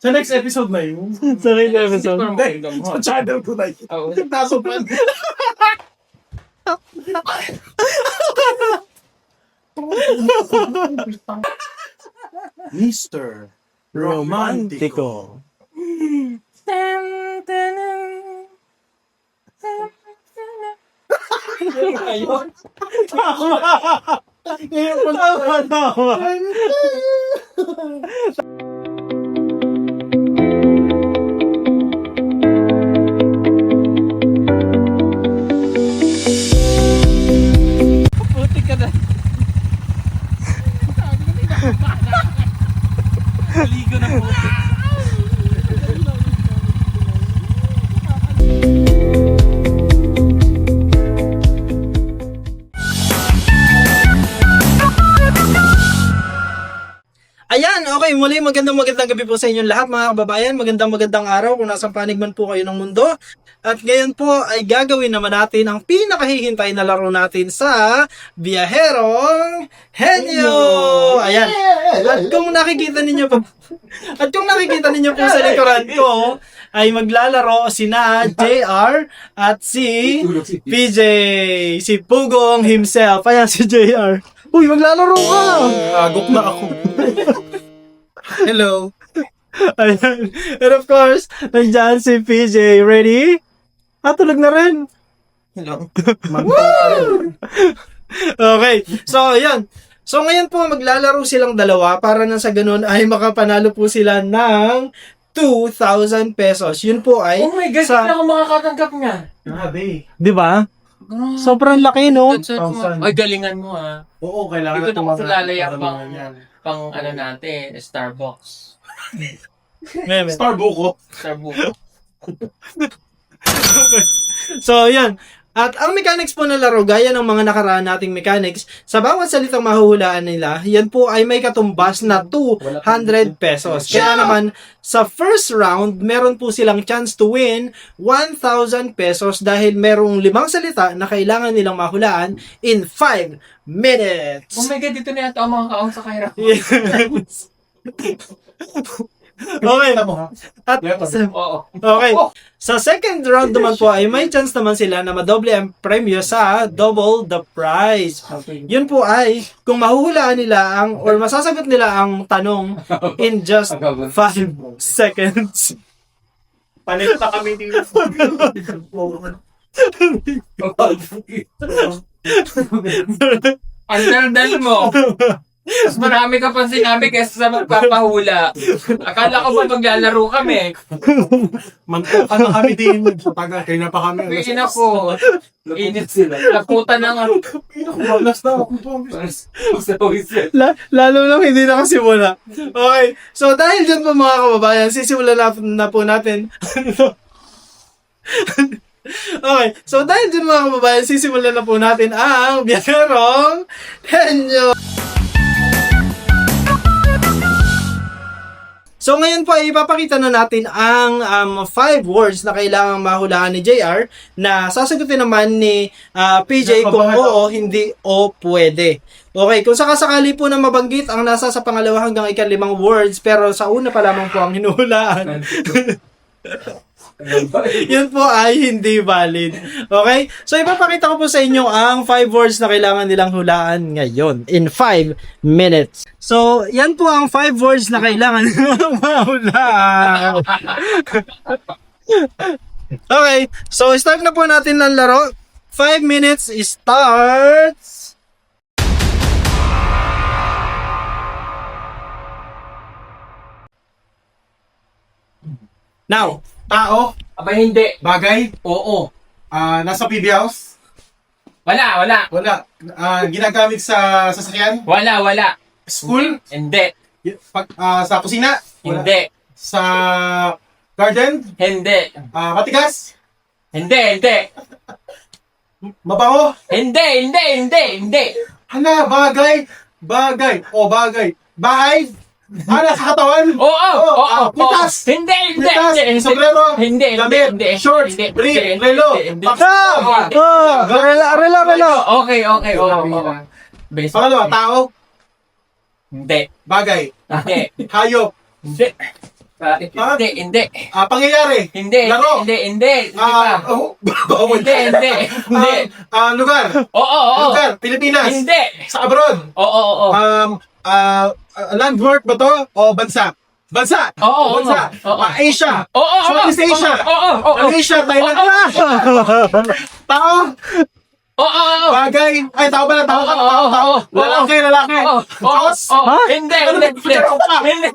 Sa next episode na yun. Sa next episode. Hindi, sa channel ko na yun. Oo. Taso pa. Mr. Romantico. Ayun. Tama. Puti ka na. Ligo na puti. Ayan, okay, muli magandang gabi po sa inyong lahat mga kababayan. Magandang araw kung nasang panig man po kayo ng mundo. At ngayon po ay gagawin naman natin ang pinakahihintay na laro natin sa Biyaherong Henyo. Ayan. At kung nakikita ninyo po sa likuran ko ay maglalaro sina JR at si PJ, si Pugong himself. Ayan si JR. Uy, maglalaro ka! Agok na ako. Hello. Ayan. And of course, nandyan si PJ. Ready? Tulog na rin. Hello. Okay. So, ayan. So, ngayon po, maglalaro silang dalawa para na sa ganun ay makapanalo po sila ng 2,000 pesos. Yun po ay Oh my God, sa... hindi ako makakatanggap nga. Grabe. Di ba? Sobrang laki, no? Ay, galingan mo ah. Oo, kailangan Hindi ko na masalalayang para pang ano natin, Starbucks. Meme. Starbucks. Starbucks. So, yan. At ang mechanics po na laro, gaya ng mga nakaraan nating mechanics, sa bawat salitang mahuhulaan nila, yan po ay may katumbas na 200 pesos. Kaya naman, sa first round, meron po silang chance to win 1,000 pesos dahil merong 5 salita na kailangan nilang mahulaan in 5 minutes. Oh my God, dito na yata ang mga kaong sa kahirap. Yes. Okay. At, Oo. okay. Sa second round naman po ay may chance naman sila na madoble ang premyo sa double the prize. Yun po ay kung mahuhulaan nila ang or masasagot nila ang tanong in just 5 seconds. Palit na kami dito. Ang daldal mo. Mas marami ka pang sinabi kaysa sa magpapahula. Akala ko ba maglalaro kami? Mantukan na kami din. Taga, kaya na pa kami. Ina ko. Init sila. Laputan na nga. Last na ako. Lalo lang hindi nakasimula. Okay. So dahil dyan po mga kababayan, sisimulan na po natin. Okay. So dahil dyan mga kababayan, sisimulan na po natin ang Biyaherong Henyo. So ngayon po ay ipapakita na natin ang 5 words na kailangang mahulaan ni JR na sasagutin naman ni PJ kung oo, hindi o pwede. Okay, kung sakasakali po na mabanggit ang nasa sa pangalawa hanggang ika-5 words pero sa una pa lamang po ang hinuhulaan. Yun po ay hindi valid. Okay? So ipapakita ko po sa inyo ang 5 words na kailangan nilang hulaan ngayon in 5 minutes. So, yan po ang 5 words na kailangan nilang mahulaan. Okay. So, start na po natin ng laro. 5 minutes starts. Now. Tao, Aba hindi. bagay, Oo. nasa PB house, Wala. wala. Ginagamit sa sasakyan, Wala. school, Hindi. sa kusina, wala. Hindi. Sa garden, Hindi. matigas, Hindi. mabango, Hindi. hala, bagay, bagay, bahay, sa katawan, Oo. Pitas. Hindi. sombrero, Hindi. damit, shorts, brief, relo, Stop! Rela. Okay. Basic. Pangalawa, tao, Hindi. bagay, Hindi. hayop, Hindi. Hindi. Pangyayari. Hindi. Laro. Hindi pa. Bawal. Hindi. Lugar. Oo. Lugar. Pilipinas. Hindi. Sa abroad. Oo. Landmark ba to? O bansa? Bansa. Oo. Bansa. Oo. Asia. Oo. Southeast Asia. Oo. Asia, Thailand. Tao. Oo. Bagay. Ay, tao ba na? Tao. Oo. Lalaki. Oo. Hindi.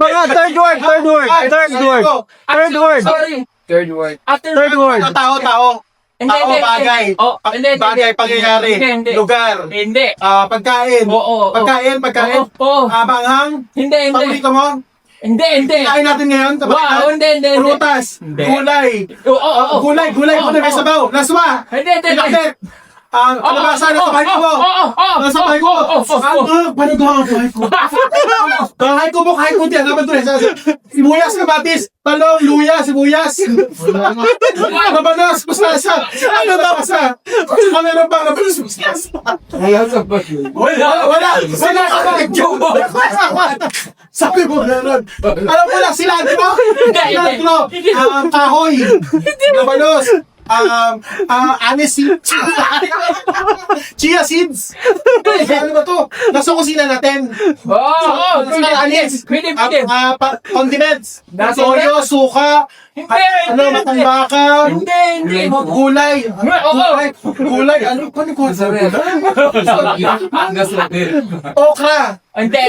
Mga third word. Sorry. Third word. Third word. Tao. Bagay. Bagay, pangyayari. Hindi. Lugar. Hindi. Pagkain. Oo. Pagkain. Oo. Manghang. Hindi. Paborito mo? Hindi. Kain natin ngayon. Wow, hindi. Prutas. Hindi. Gulay. Oo. Gulay. May sabaw. Laswa. Hindi. Ilakit. Kalabasa na sa bahay ko mo. Nasa bahay ko. Paano gawa ang bahay ko? Bahay ko mo, kahit kunti. Ang naman doon. Sibuyas, kamatis, talong, luya, sibuyas. Nabanos, mustasa. Ano nabasa? Meron bang nabanos, mustasa? Wala. Sabi mo meron. Alam mo lang, cilantro. Kahoy. Nabanos. Anis seeds. Chia seeds. Ano ba to? Nasa kusina natin. Oo. Anis. Pwede. Condiments. Nasa Toyo, suka. Matambaka. Hindi. Gulay. Gulay. Ano pa ni Okra. Hindi.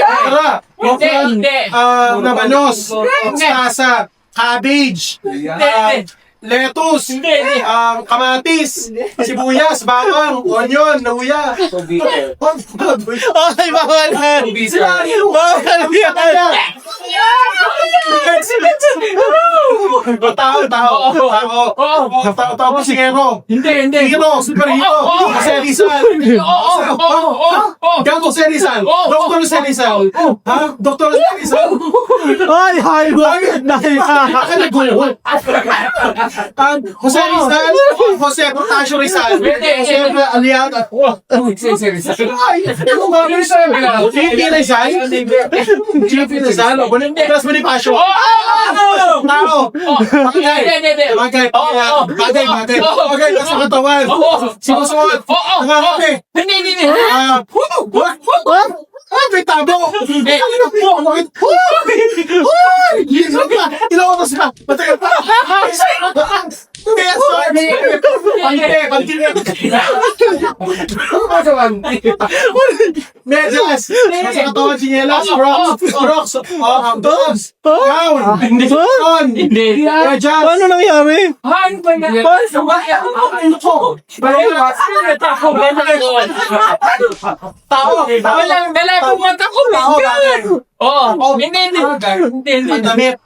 Hindi. Nabanos. Mustasa. Cabbage. Lettuce, Hindi. kamatis, sibuyas, bawang, onion, luya. Okay, bawal yan. Tao po singero. Hindi. Hero, superhero. Jose Rizal. Gago Jose Rizal. Dr. Jose Rizal. Dr. Jose Rizal. Ay, Jose Rizal. Jose Portasio Rizal. Jose Aliaga. JP Rizal. JP Rizal. Plus Bonifacio. Tao. Bagay. Nasa katawan. Sinusuot. Nangangapi. Hindi. May tabo. Ilokotos ka. Matagal pa. Medyas. Nasa katawan, chinelas, rocks, dogs, gown, on, medyas. Paano nangyari? Tao. Damit.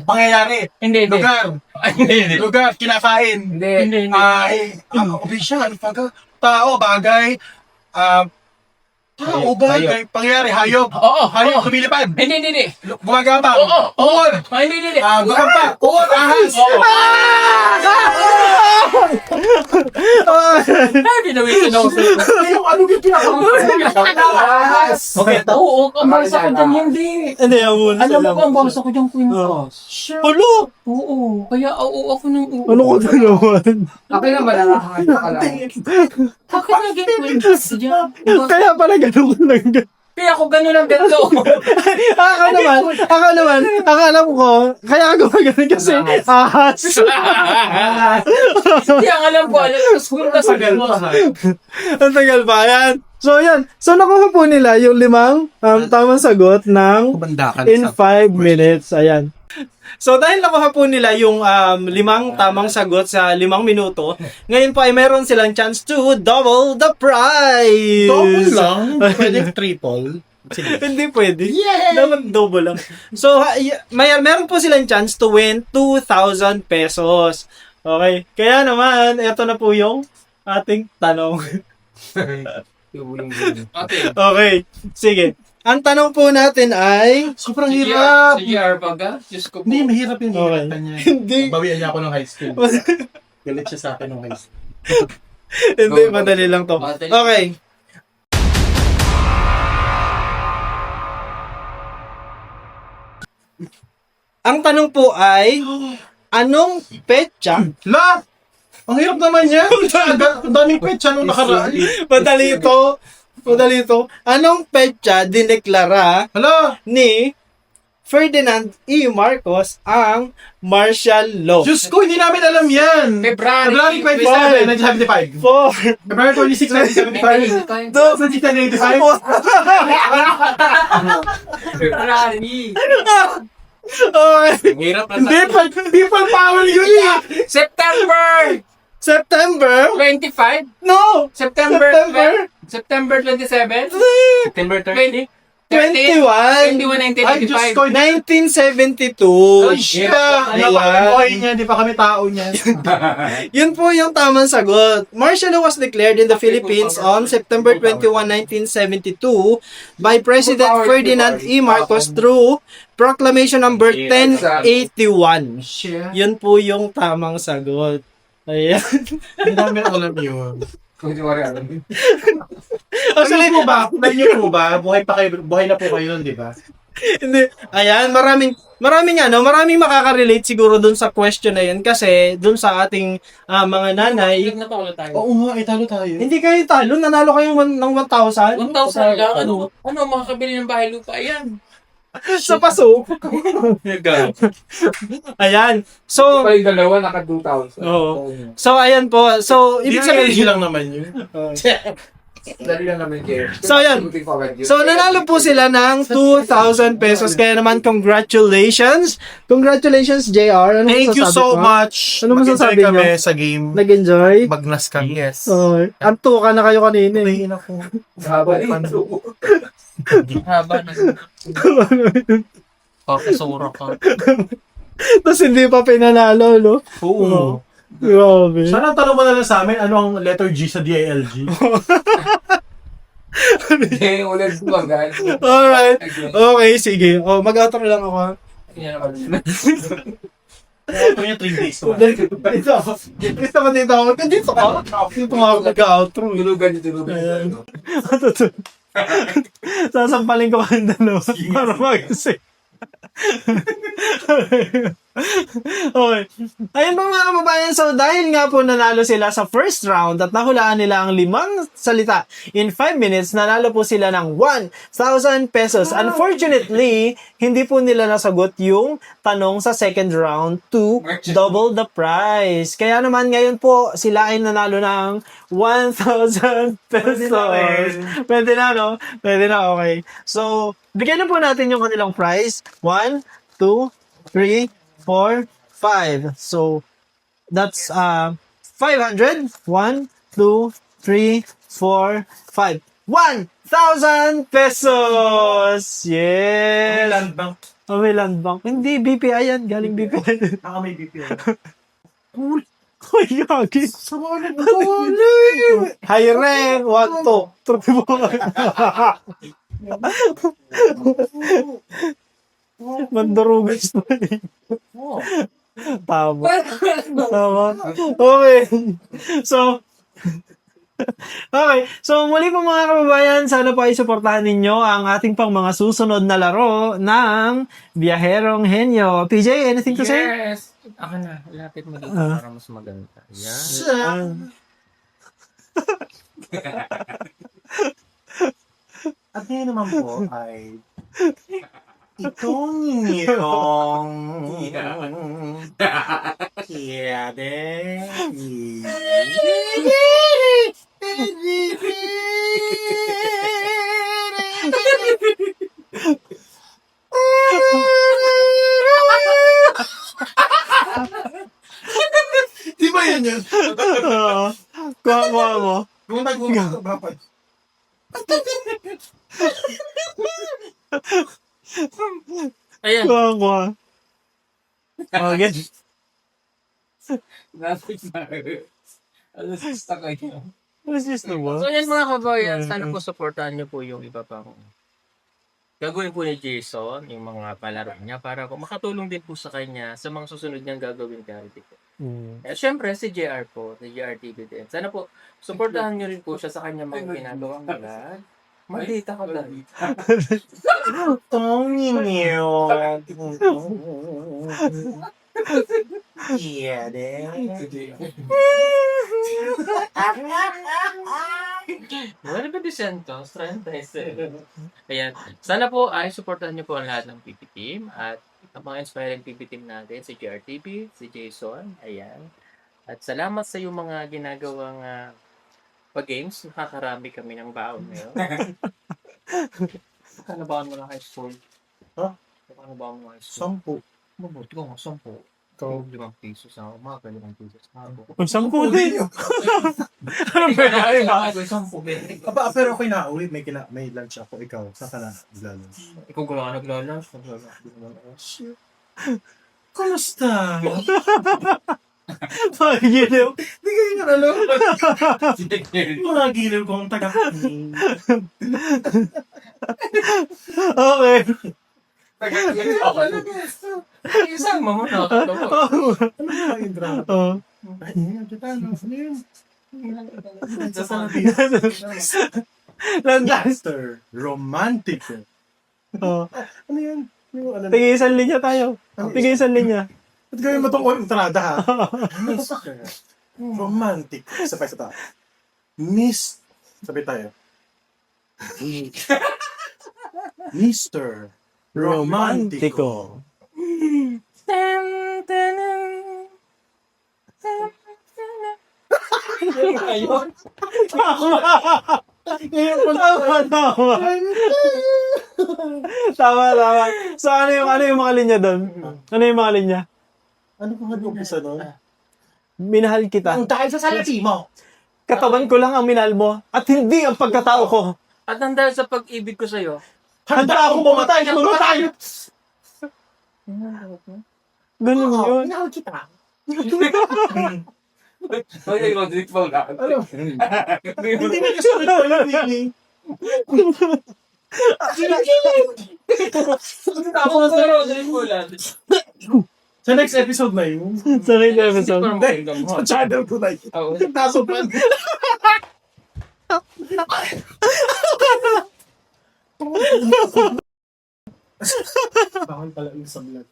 Pangyayari. Lugar. Kinakain. Obisya. Ano pa ka? Tao. Bagay. Tao. Bagay. Pangyayari. Hayop. Hayop. Lumilipad. Hindi. Gumagapang. Uod. Hindi. Gugampa. Uod. Ahas. Ginawitin ako sa'yo. Ano yung pinaka-ahas? Okay, oo, ang basa ko dyan hindi. Hindi, amon. Alam mo ba ang basa ko dyan kwintas? Ulo! Oo, kaya ako ng oo. Ano ko na naman? Ako naman nakakanta ka lang. Ako naging kwintas dyan. Kaya pala ganun ko lang. Kaya ako gano'n ang ganito. Ako naman, alam ko, kaya ako gumagano kasi ahas. Kaya ang alam ko, kwintas sa gano'n. Ang tagal pa yan. So yan. So nakuha po nila yung 5 tamang sagot ng in 5 minutes. Ayan. So dahil nakuha po nila yung 5 tamang sagot sa 5 minuto, ngayon po ay meron silang chance to double the prize. Double lang? Pwede triple? Hindi pwede. Dapat double lang. So meron po silang chance to win 2,000 pesos. Okay. Kaya naman, ito na po yung ating tanong. Okay. Sige. Ang tanong po natin ay... Sobrang hirap. Sige, Arpaga. Diyos ko po. Hindi, mahirap yung hirap niya. Hindi. Bawian niya ako ng high school. Galit siya sa akin ng high school. Hindi, madali lang to. Madali. Okay. Ang tanong po ay, anong petsa? La! Ang hirap naman yan. Ang daming petsa nung nakaraan. Madali ito. Anong petsa dineklara Hala! ni Ferdinand E. Marcos ang martial law? Diyos ko, hindi namin alam yan. February 27, 1975. 4, February 26, 1975. 1995. February. okay. Hirap na Hindi, people power yun eh. September September? 25? No! September September? September 27? September 30? 21. 21, Ay, Diyos ko. 1972. Ay, shit. Ano pa kami buhay niya? Hindi pa kami tao niya. Yun po yung tamang sagot. Martial law was declared in the Philippines on September 21, 1972 by President Ferdinand E. Marcos through Proclamation number 1081. Shit. Yun po yung tamang sagot. Ayan. Hindi namin alam yun. Actually, Po ba? Plan niyo po ba? Buhay na po kayo nun, di ba? hindi. Ayan, maraming makaka-relate siguro dun sa question na yun kasi dun sa ating mga nanay, Oo nga, talo tayo. hindi kayo talo, nanalo kayo ng 1,000 1,000 lang? Ano makakabili ng bahay lupa? Ayan. sa paso. Ayan. So, Pag dalawa, naka 2,000. Oo. So, ayan po. So, Ibig ibig sabihin sabihin, lang naman yun. Dali lang namin kayo. So, ayan. So, nanalo po sila ng 2,000 pesos. Kaya naman, congratulations. Congratulations, JR. Ano Thank you masasabi so mo? much. Ano masasabi Mag-enjoy kami niyo? sa game. Nag-enjoy? Magnas kami. Yes. Antuka na kayo kanina. Ay, naku. Haba ito. Haba na. Kakasura ka. Tapos hindi pa pinanalo, no? Oo. Grabe. Sana tanong mo na lang sa amin, ano ang letter G sa DILG? Hindi, ulit bagal. Alright. Okay, sige. Mag-outro lang ako. ha? Yan naman. Ito niya 3 days naman. Gusto mo dito ako? Dito ka? Dito nga ako mag-outro. Tulugan niyo, tulugan Ayan. niyo. Sasampalin ko ang dalawa para mag-isip. Okay. Ayun po mga kababayan, so dahil nga po nanalo sila sa first round at nahulaan nila ang 5 salita in 5 minutes, nanalo po sila ng 1,000 pesos. Unfortunately, hindi po nila nasagot yung tanong sa second round to double the prize. Kaya naman ngayon po, sila ay nanalo ng 1,000 pesos. Pwede na, no? Pwede na, okay. So, bigyan na po natin yung kanilang prize. 1, 2, 3, 4, 5. So, that's 500. 1, 2, 3, 4, 5. 1,000 pesos! Yes! Land bank. May land bank. Hindi, BPI yan. Galing BPI. May BPO. Ay, yagi. Sa mga High rank. 1, 2. Mandarugas na eh. Tama. Tama. Okay. So, okay. So, muli po mga kababayan, sana po ay suportahan ninyo ang ating pang mga susunod na laro ng Biyaherong Henyo. PJ, anything to say? Yes! Ako na, lapit mo dito para mas maganda. Yan. At ngayon naman po ay itong inyong Kiyade. Di ba yan yun? Kuha mo. Kung nag-umabapan. Ayan. Kuha. Okay. Lapit na. Alas, stuck kayo. What's this na ba? So yan mga kabayan, sana po supportahan niyo po yung iba pang gagawin po ni Jason, yung mga palaro niya para po makatulong din po sa kanya sa mga susunod niyang gagawin charity po. At syempre si JR po, si JR TV din. Sana po supportahan niyo rin po siya sa kanyang mga ginagawang vlog. Maldita ka lang. Tongin niyo. Iya deh. Bueno, Santos, 36. Ayan. Sana po ay supportahan niyo po ang lahat ng PP team at ang mga inspiring PP team natin, si JRTP, si Jason, ayan. At salamat sa yung mga ginagawang pag-games. Nakakarami kami ng baon ngayon. Kano baon mo na high school? Ha? Kano baon mo na high school? 10. Mabuti ko nga, 10. Ikaw. 5 pesos ako. Mga 5 pesos ako. Kung 10 din. Ano ba yan? Aba, pero ako'y nauwi. May lunch ako. Ikaw, saan ka na naglalunch? Ikaw gano'n ka naglalunch? Naglalunch. Kumusta? Pagiliw. Hindi kayo nalalo. Mga giliw kong taga. Okay. Isang mo na. Ano ba yung drama? Oh. Ano yun? Ano yun? Landas. Mr. Romantico. Oh. Ano yun? Yung ano? Tigil isang linya tayo. Tigil isang linya. Ba't gawin mo itong entrada ha? Mr. Romantico. Isa pa, isa pa. Miss. Sabi tayo. Mr. Romantico. Tama. So, ano yung mga linya doon? Ano yung mga linya? Ano kung nag-umpisa nun? Minahal kita. Dahil sa salati mo. Katawan ko lang ang minahal mo at hindi ang pagkatao ko. At nang dahil sa pag-ibig ko sa'yo, Handa akong pumatay. Pumatay! Ganun yun. Minahal kita. okay, Roderick Paula. Alam mo. Hindi na gusto ko yun. Ako na sa Roderick Paula. Sa next episode na yun. Sa next episode. Sa channel ko na yun. Taso pa. Bakal pala yung sa vlog.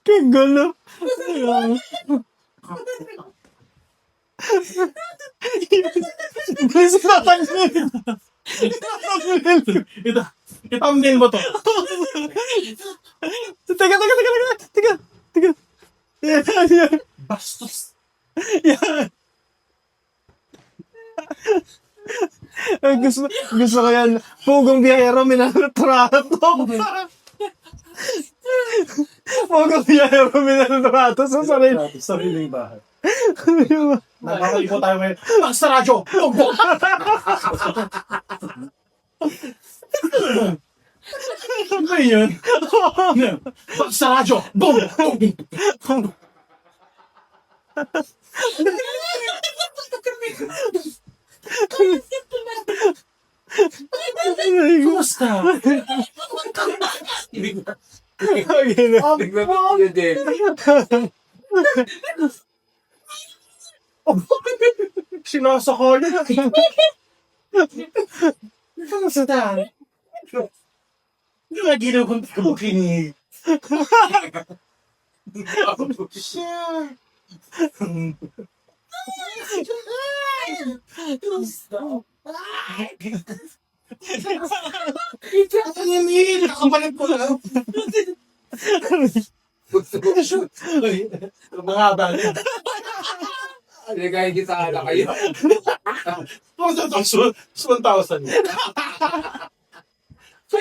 Kagulo. Gusto na tanggalin. I-thumbnail mo to. Teka. Yan. Bastos. Yan. Gusto ko yan. Pugong biyahero, minanotrato. Pugong biyahero, minanotrato sa sarili. Sariling bahay. Nakakalipo tayo ngayon. Basta radyo! Bongbong! Ano ba yun? Basta radyo! Bongbong! Kumusta? Sinasakal. Kumusta? Naginaw kong kabukinig. Ang yamin! Nakabalag ko lang. Mga bali. Ligay kita na kayo. 1,000. 1,000.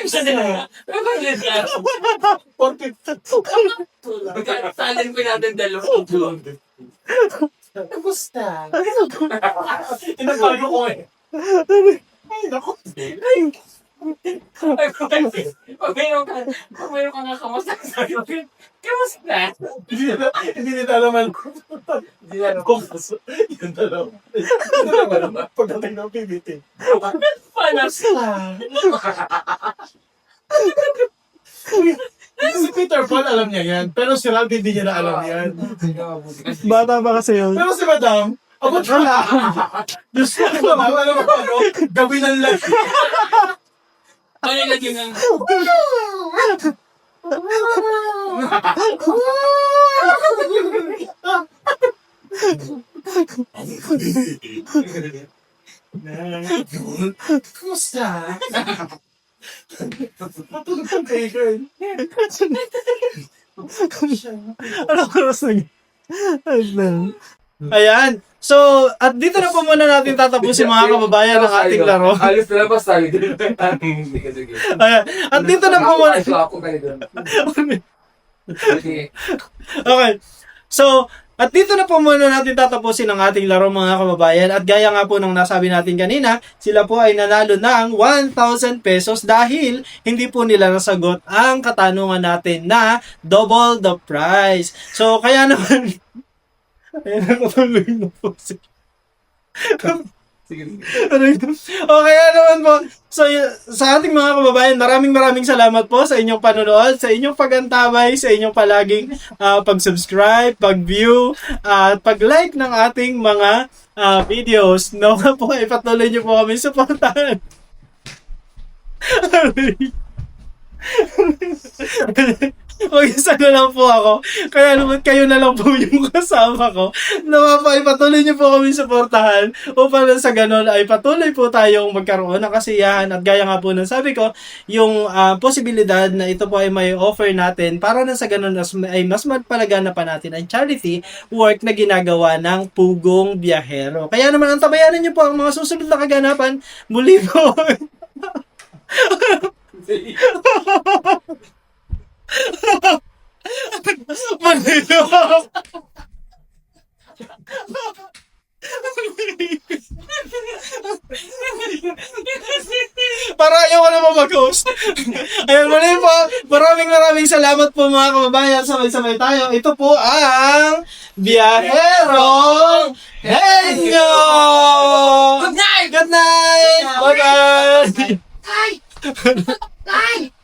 Isa nila. 450. Talin ko natin dalawang tulong. Kamusta? Inabago ko eh. Ay, naku. Pag mayroon ka nga kamusta sa'yo, kamusta? Hindi nila alaman ko. Hindi nila kung yung dalawa. Hindi nila alaman. Pagdating ng PBT. Panas. Si Peter Paul alam niya yan. Pero si Ralph hindi niya na alam yan. Bata pa kasi yun. Pero si Madam, Abot ka na. Diyos ko, ano mo, gawin ng lang. Ano yung lagyan ng... Kumusta? Matulog ka, Bacon. Ano oras na? Ayan. So, at dito na po muna natin tatapusin mga kababayan ang ating laro. Alis na labas tayo. Hindi ka sige. Ayan. At dito na po muna... Ako kayo doon. Okay. Okay. So, at dito na po muna natin tatapusin ang ating laro mga kababayan. At gaya nga po ng nasabi natin kanina, sila po ay nanalo ng 1,000 pesos dahil hindi po nila nasagot ang katanungan natin na double the price. So, kaya naman... Ayan, nakatuloy na po siya. Sige, sige. Okay, naman po. So, sa ating mga kababayan, maraming salamat po sa inyong panonood, sa inyong pagantabay, sa inyong palaging pag-subscribe, pag-view, at pag-like ng ating mga videos. No, po, ipatuloy niyo po kami supportahan. Mag-isa na lang po ako. Kaya naman kayo na lang po yung kasama ko. Ipatuloy niyo po kami suportahan upang sa ganun ay patuloy po tayong magkaroon ng kasiyahan. At gaya nga po ng sabi ko, yung posibilidad na ito po ay may offer natin para na sa ganun ay mas magpalagana pa natin ang charity work na ginagawa ng Pugong Biyahero. Kaya naman ang tabayanan niyo po ang mga susunod na kaganapan. Muli po. Manilo. Para ayaw ko naman mag-host. Ayun, muli po. Maraming salamat po mga kababayan. Sabay-sabay tayo. Ito po ang Biyahero Henyo! Good night! Good night! Bye-bye! Ay!